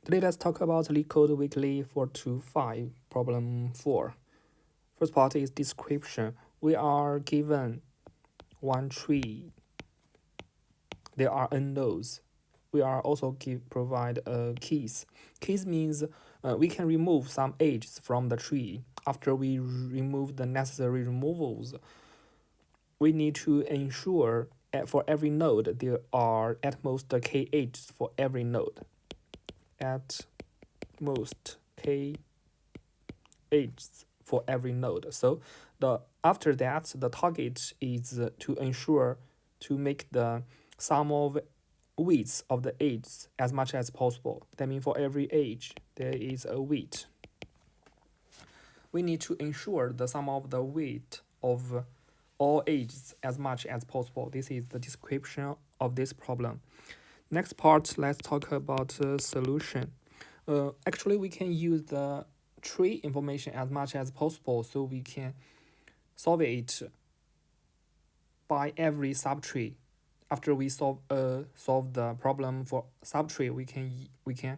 Today let's talk about Leetcode Weekly 425, problem 4. First part is description. We are given one tree. There are n nodes. We are also provide keys. Keys means we can remove some edges from the tree. After we remove the necessary removals, we need to ensure for every node there are at most k edges for every node. At most k edges for every node. So after that, the target is to ensure to make the sum of widths of the edges as much as possible. That means for every edge there is a width. We need to ensure the sum of the width of all edges as much as possible. This is the description of this problem. Next part, let's talk about solution. Actually, we can use the tree information as much as possible, so we can solve it by every subtree. After we solve the problem for subtree, we can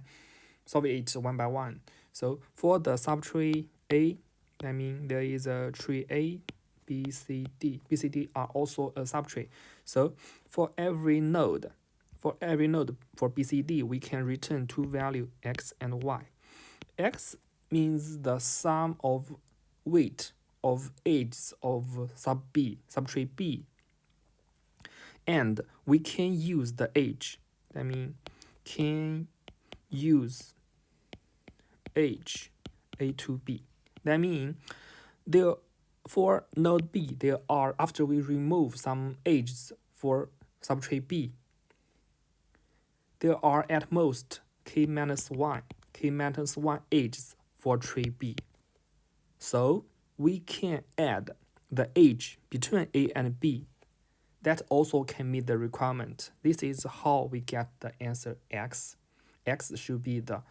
solve it one by one. So for the subtree A, that means there is a tree A, B, C, D. B, C, D are also a subtree. So for every node for B, C, D, we can return two values x and y. X means the sum of weight of edges of subtree B. And we can use the edge. That means can use edge A to B. That means for node B, there are, after we remove some edges for subtree B, there are at most k minus 1 edges for tree B. So we can add the edge between A and B. That also can meet the requirement. This is how we get the answer x. X should be the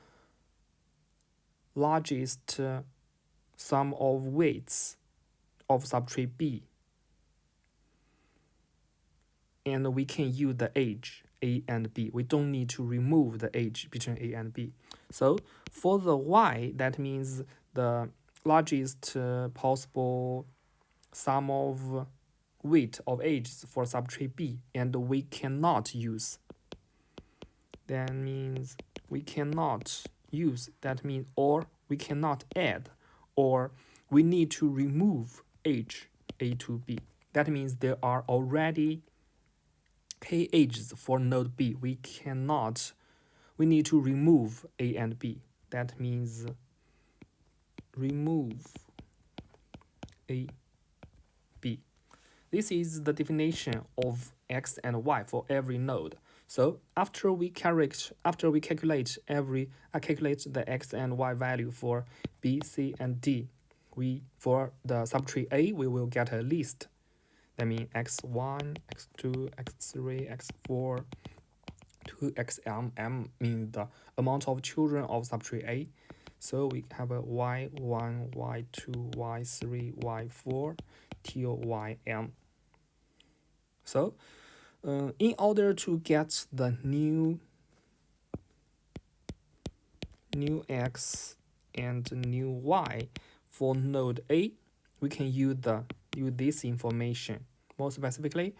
largest sum of weights of subtree B. And we can use the edge A and B. We don't need to remove the edge between A and B. So for the y, that means the largest possible sum of weight of edges for subtree B, and we cannot use. That means we cannot use. That means or we cannot add, or we need to remove edge A to B. That means there are already k edges for node B. We need to remove A and B. That means remove A, B. This is the definition of x and y for every node. So after we calculate the x and y value for B, C, and D, for the subtree A, we will get a list. That means x1, x2, x3, x4 to xm. M means the amount of children of subtree A. So we have a y1, y2, y3, y4 till ym. So in order to get the new x and new y for node A, we can use this information. More specifically,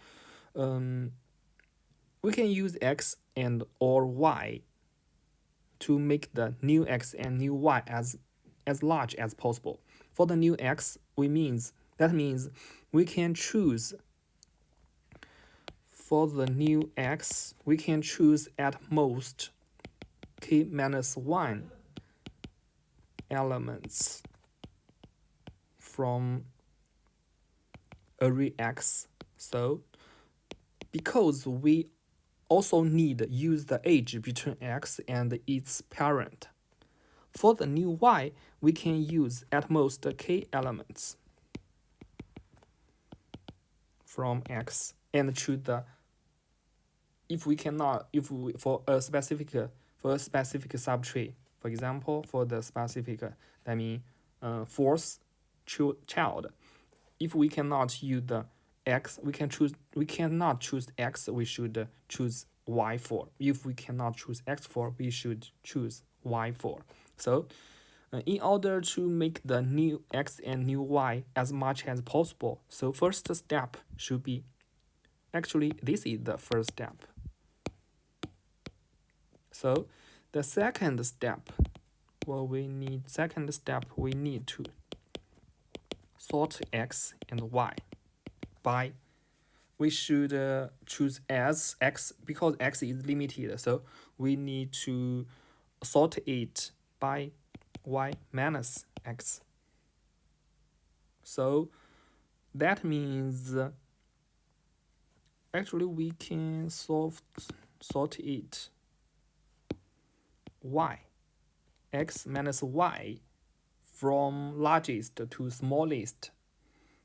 we can use x and or y to make the new x and new y as large as possible. For the new x, that means we can choose. For the new x, we can choose at most k minus 1 elements from array x. So because we also need use the edge between x and its parent. For the new y, we can use at most k elements from x and choose the for a specific subtree. For example, for the specific, that means fourth child. If we cannot use the x, we cannot choose x, we should choose y4. If we cannot choose x4, we should choose y4. So in order to make the new x and new y as much as possible, so first step should be, actually this is the first step. So the second step, we need to sort x and y by, we should choose as x, because x is limited, so we need to sort it by y minus x. So that means actually we can sort it y, x minus y, from largest to smallest.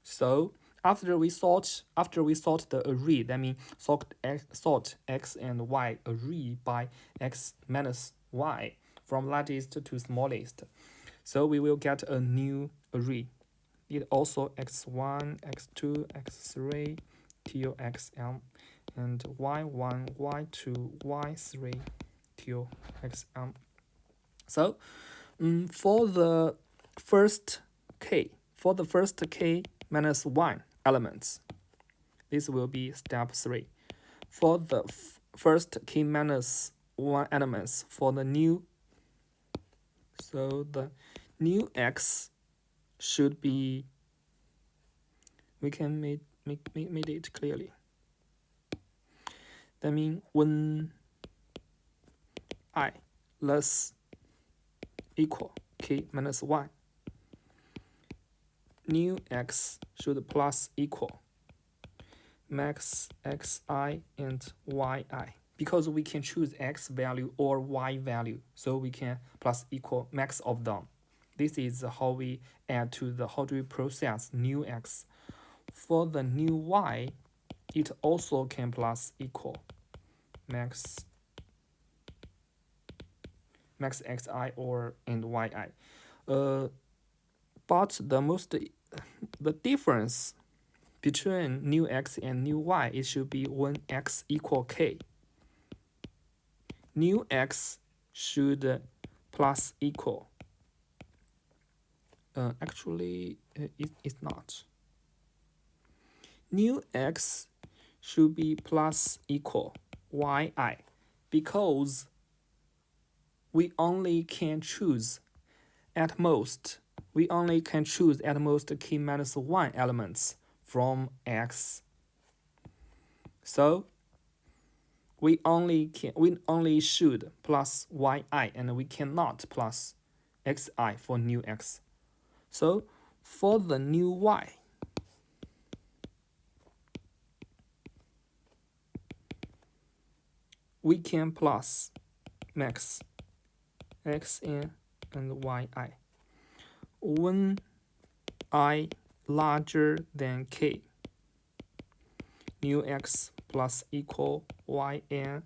So after we sort the array, that means sort x and y array by x minus y from largest to smallest. So we will get a new array. It also x1, x2, x3 till xm, and y1, y2, y3 till xm. So for the first k minus 1 elements, this will be step 3. For the first k minus 1 elements for the new, so the new x should be, we can make it clearly. That means when I less equal k minus 1, new x should plus equal max xi and yi, because we can choose x value or y value, so we can plus equal max of them. This is how we add to the, how do we process new x. For the new y, it also can plus equal max xi or and yi. But the difference between new x and new y, it should be when x equal k. New x should plus equal. Actually, it's not. New x should be plus equal yi, because we only can choose at most k minus 1 elements from x. So we only should plus yi, and we cannot plus xi for new x. So for the new y, we can plus max xn and yi when I larger than k. New x plus equal yn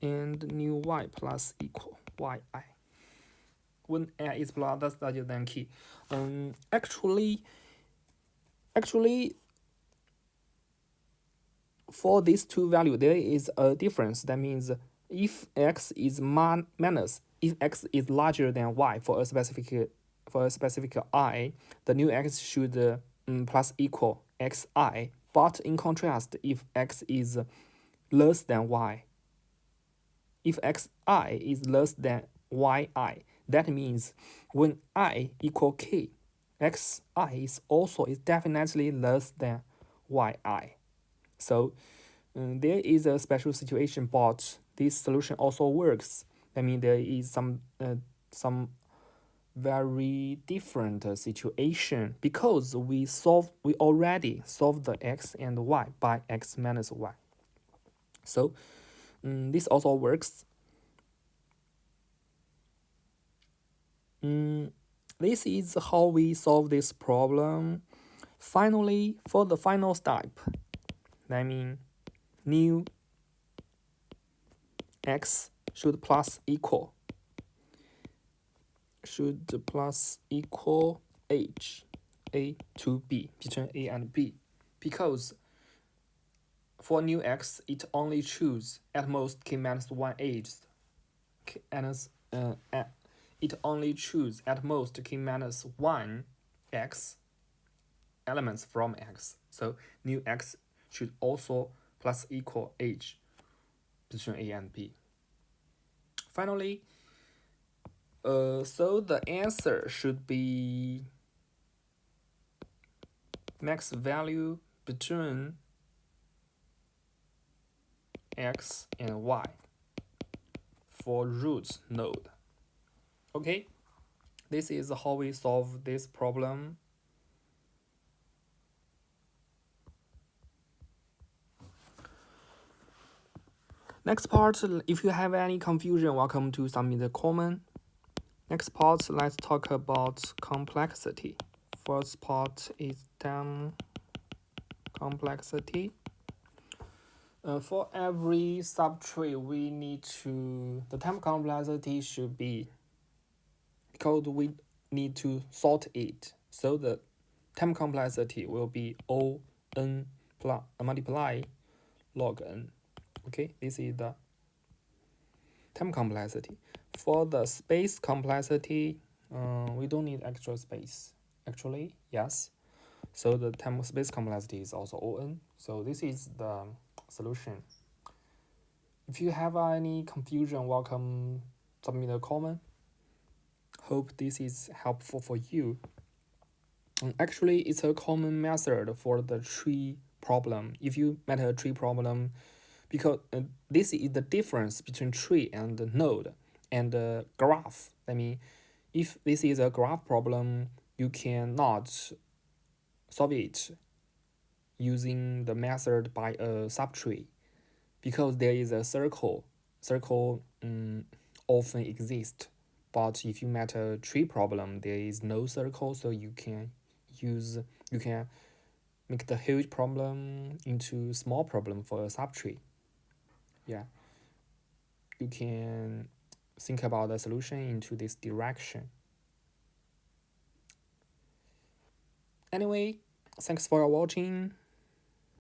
and new y plus equal yi when n is larger than k. Actually, for these two values, there is a difference. That means if x is if x is larger than y for a specific I, the new x should plus equal xi. But in contrast, if x is less than y, if xi is less than yi, that means when I equal k, xi is definitely less than yi. So there is a special situation, but this solution also works. I mean, there is some very different situation, because we already solved the x and y by x minus y. So this also works. This is how we solve this problem. Finally, for the final step, that means new x should plus equal h a to b, between a and b, because For new x, it only choose at most k minus 1 edges. It only choose at most k minus 1 x elements from x. So new x should also plus equal edge between a and b. Finally, so the answer should be max value between x and y for root node. Okay, this is how we solve this problem. Next part, if you have any confusion, welcome to submit the comment. Next part, let's talk about complexity. First part is term complexity. For every subtree, we need to, the term complexity should be, because we need to sort it, so the term complexity will be O n plus multiply log n. Okay, this is the term complexity. For the space complexity, we don't need extra space. Actually, yes. So the term space complexity is also On. So this is the solution. If you have any confusion, welcome submit a comment. Hope this is helpful for you. Actually, it's a common method for the tree problem. If you met a tree problem, because this is the difference between tree and the node and the graph. I mean, if this is a graph problem, you cannot solve it using the method by a subtree, because there is a circle. Circle often exists, but if you met a tree problem, there is no circle, so you can make the huge problem into small problem for a subtree. Yeah, you can think about the solution into this direction. Anyway, thanks for watching.